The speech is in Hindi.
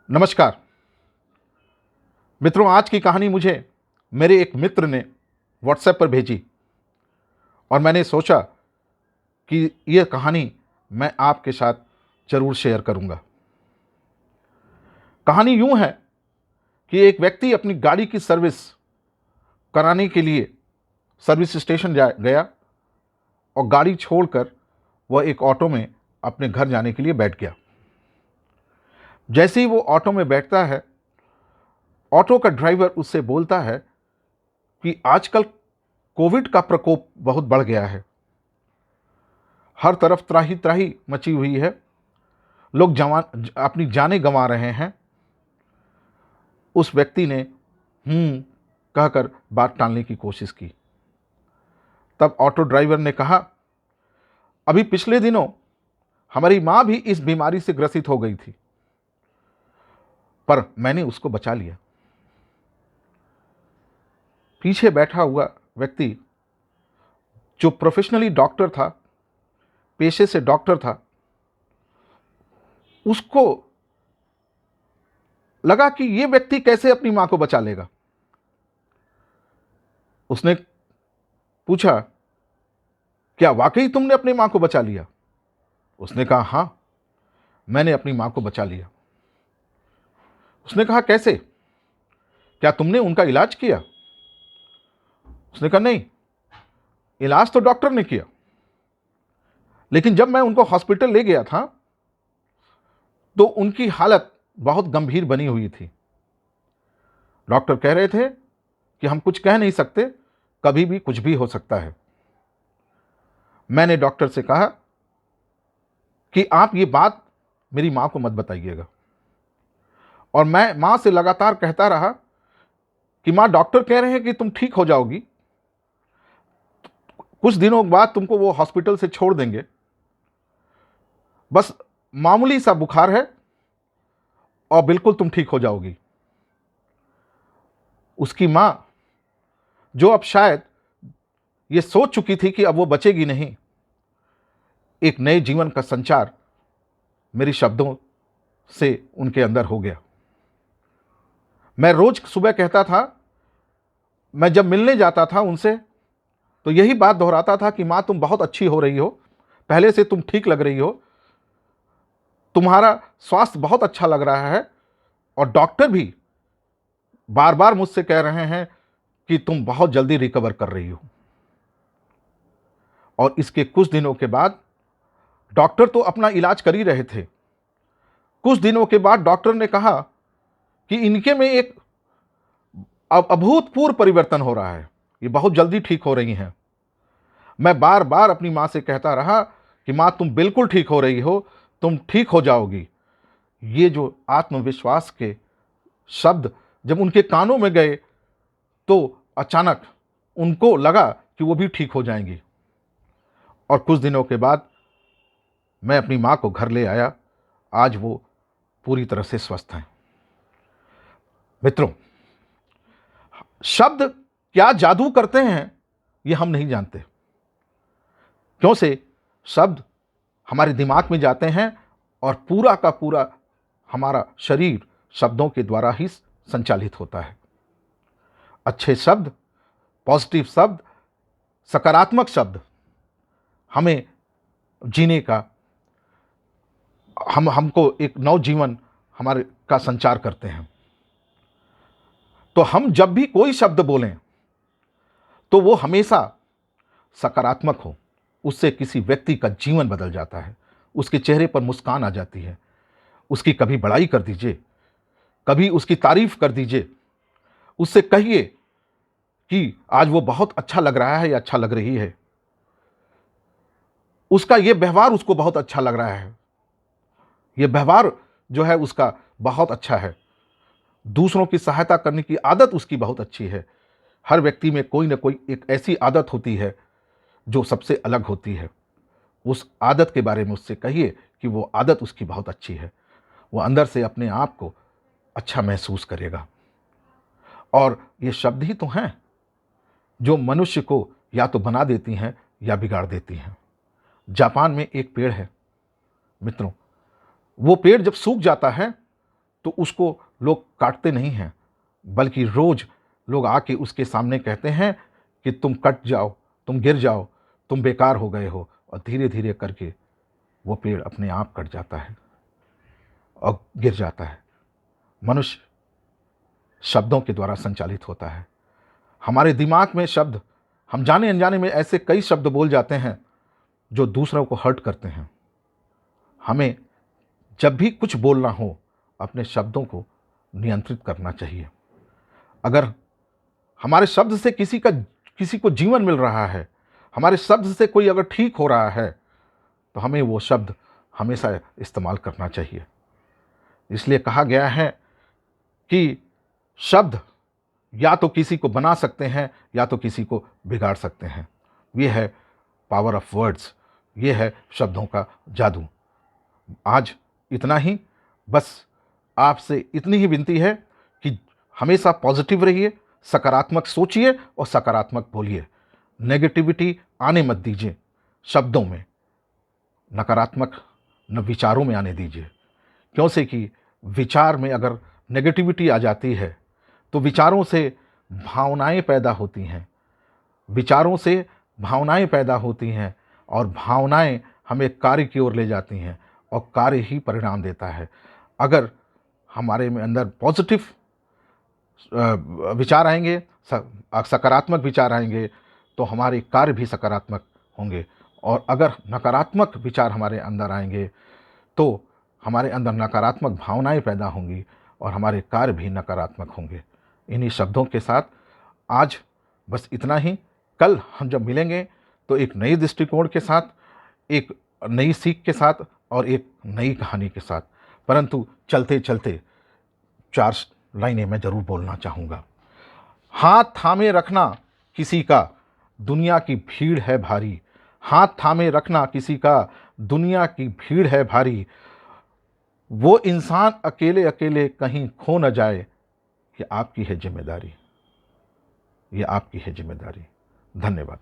नमस्कार मित्रों, आज की कहानी मुझे मेरे एक मित्र ने व्हाट्सएप पर भेजी और मैंने सोचा कि यह कहानी मैं आपके साथ ज़रूर शेयर करूंगा। कहानी यूं है कि एक व्यक्ति अपनी गाड़ी की सर्विस कराने के लिए सर्विस स्टेशन गया और गाड़ी छोड़कर वह एक ऑटो में अपने घर जाने के लिए बैठ गया। जैसे ही वो ऑटो में बैठता है, ऑटो का ड्राइवर उससे बोलता है कि आजकल कोविड का प्रकोप बहुत बढ़ गया है, हर तरफ त्राही त्राही मची हुई है, लोग अपनी जानें गंवा रहे हैं। उस व्यक्ति ने कहकर बात टालने की कोशिश की। तब ऑटो ड्राइवर ने कहा, अभी पिछले दिनों हमारी मां भी इस बीमारी से ग्रसित हो गई थी, पर मैंने उसको बचा लिया। पीछे बैठा हुआ व्यक्ति, जो प्रोफेशनली डॉक्टर था, पेशे से डॉक्टर था, उसको लगा कि ये व्यक्ति कैसे अपनी मां को बचा लेगा। उसने पूछा, क्या वाकई तुमने अपनी मां को बचा लिया? उसने कहा, हां, मैंने अपनी मां को बचा लिया। उसने कहा, कैसे? क्या तुमने उनका इलाज किया? उसने कहा, नहीं, इलाज तो डॉक्टर ने किया, लेकिन जब मैं उनको हॉस्पिटल ले गया था तो उनकी हालत बहुत गंभीर बनी हुई थी। डॉक्टर कह रहे थे कि हम कुछ कह नहीं सकते, कभी भी कुछ भी हो सकता है। मैंने डॉक्टर से कहा कि आप ये बात मेरी मां को मत बताइएगा, और मैं मां से लगातार कहता रहा कि मां, डॉक्टर कह रहे हैं कि तुम ठीक हो जाओगी, कुछ दिनों बाद तुमको वो हॉस्पिटल से छोड़ देंगे, बस मामूली सा बुखार है और बिल्कुल तुम ठीक हो जाओगी। उसकी मां, जो अब शायद ये सोच चुकी थी कि अब वो बचेगी नहीं, एक नए जीवन का संचार मेरी शब्दों से उनके अंदर हो गया। मैं रोज सुबह कहता था, मैं जब मिलने जाता था उनसे तो यही बात दोहराता था कि मां, तुम बहुत अच्छी हो रही हो, पहले से तुम ठीक लग रही हो, तुम्हारा स्वास्थ्य बहुत अच्छा लग रहा है, और डॉक्टर भी बार बार मुझसे कह रहे हैं कि तुम बहुत जल्दी रिकवर कर रही हो। और इसके कुछ दिनों के बाद, डॉक्टर तो अपना इलाज कर ही रहे थे, कुछ दिनों के बाद डॉक्टर ने कहा कि इनके में एक अभूतपूर्व परिवर्तन हो रहा है, ये बहुत जल्दी ठीक हो रही हैं। मैं बार बार अपनी मां से कहता रहा कि मां, तुम बिल्कुल ठीक हो रही हो, तुम ठीक हो जाओगी। ये जो आत्मविश्वास के शब्द जब उनके कानों में गए तो अचानक उनको लगा कि वो भी ठीक हो जाएंगी। और कुछ दिनों के बाद मैं अपनी मां को घर ले आया। आज वो पूरी तरह से स्वस्थ हैं। मित्रों, शब्द क्या जादू करते हैं ये हम नहीं जानते। क्यों से शब्द हमारे दिमाग में जाते हैं और पूरा का पूरा हमारा शरीर शब्दों के द्वारा ही संचालित होता है। अच्छे शब्द, पॉजिटिव शब्द, सकारात्मक शब्द हमें जीने का, हमको एक नव जीवन हमारे का संचार करते हैं। तो हम जब भी कोई शब्द बोलें तो वो हमेशा सकारात्मक हो, उससे किसी व्यक्ति का जीवन बदल जाता है, उसके चेहरे पर मुस्कान आ जाती है। उसकी कभी बड़ाई कर दीजिए, कभी उसकी तारीफ कर दीजिए, उससे कहिए कि आज वो बहुत अच्छा लग रहा है या अच्छा लग रही है, उसका ये व्यवहार उसको बहुत अच्छा लग रहा है, ये व्यवहार जो है उसका बहुत अच्छा है, दूसरों की सहायता करने की आदत उसकी बहुत अच्छी है। हर व्यक्ति में कोई ना कोई एक ऐसी आदत होती है जो सबसे अलग होती है। उस आदत के बारे में उससे कहिए कि वो आदत उसकी बहुत अच्छी है, वो अंदर से अपने आप को अच्छा महसूस करेगा। और ये शब्द ही तो हैं जो मनुष्य को या तो बना देती हैं या बिगाड़ देती हैं। जापान में एक पेड़ है मित्रों, वो पेड़ जब सूख जाता है तो उसको लोग काटते नहीं हैं, बल्कि रोज़ लोग आके उसके सामने कहते हैं कि तुम कट जाओ, तुम गिर जाओ, तुम बेकार हो गए हो। और धीरे धीरे करके वो पेड़ अपने आप कट जाता है और गिर जाता है। मनुष्य शब्दों के द्वारा संचालित होता है। हमारे दिमाग में शब्द, हम जाने अनजाने में ऐसे कई शब्द बोल जाते हैं जो दूसरों को हर्ट करते हैं। हमें जब भी कुछ बोलना हो, अपने शब्दों को नियंत्रित करना चाहिए। अगर हमारे शब्द से किसी को जीवन मिल रहा है, हमारे शब्द से कोई अगर ठीक हो रहा है, तो हमें वो शब्द हमेशा इस्तेमाल करना चाहिए। इसलिए कहा गया है कि शब्द या तो किसी को बना सकते हैं या तो किसी को बिगाड़ सकते हैं। ये है पावर ऑफ वर्ड्स, ये है शब्दों का जादू। आज इतना ही, बस आपसे इतनी ही विनती है कि हमेशा पॉजिटिव रहिए, सकारात्मक सोचिए और सकारात्मक बोलिए। नेगेटिविटी आने मत दीजिए शब्दों में, नकारात्मक न विचारों में आने दीजिए। क्यों से कि विचार में अगर नेगेटिविटी आ जाती है तो विचारों से भावनाएं पैदा होती हैं, विचारों से भावनाएं पैदा होती हैं और भावनाएं हमें कार्य की ओर ले जाती हैं और कार्य ही परिणाम देता है। अगर हमारे में अंदर पॉजिटिव विचार आएंगे, सकारात्मक विचार आएंगे, तो हमारे कार्य भी सकारात्मक होंगे। और अगर नकारात्मक विचार हमारे अंदर आएंगे तो हमारे अंदर नकारात्मक भावनाएं पैदा होंगी और हमारे कार्य भी नकारात्मक होंगे। इन्हीं शब्दों के साथ आज बस इतना ही। कल हम जब मिलेंगे तो एक नए दृष्टिकोण के साथ, एक नई सीख के साथ और एक नई कहानी के साथ। परंतु चलते चलते 4 लाइनें मैं ज़रूर बोलना चाहूँगा। हाथ थामे रखना किसी का, दुनिया की भीड़ है भारी। हाथ थामे रखना किसी का, दुनिया की भीड़ है भारी। वो इंसान अकेले अकेले कहीं खो न जाए, ये आपकी है जिम्मेदारी, ये आपकी है जिम्मेदारी। धन्यवाद।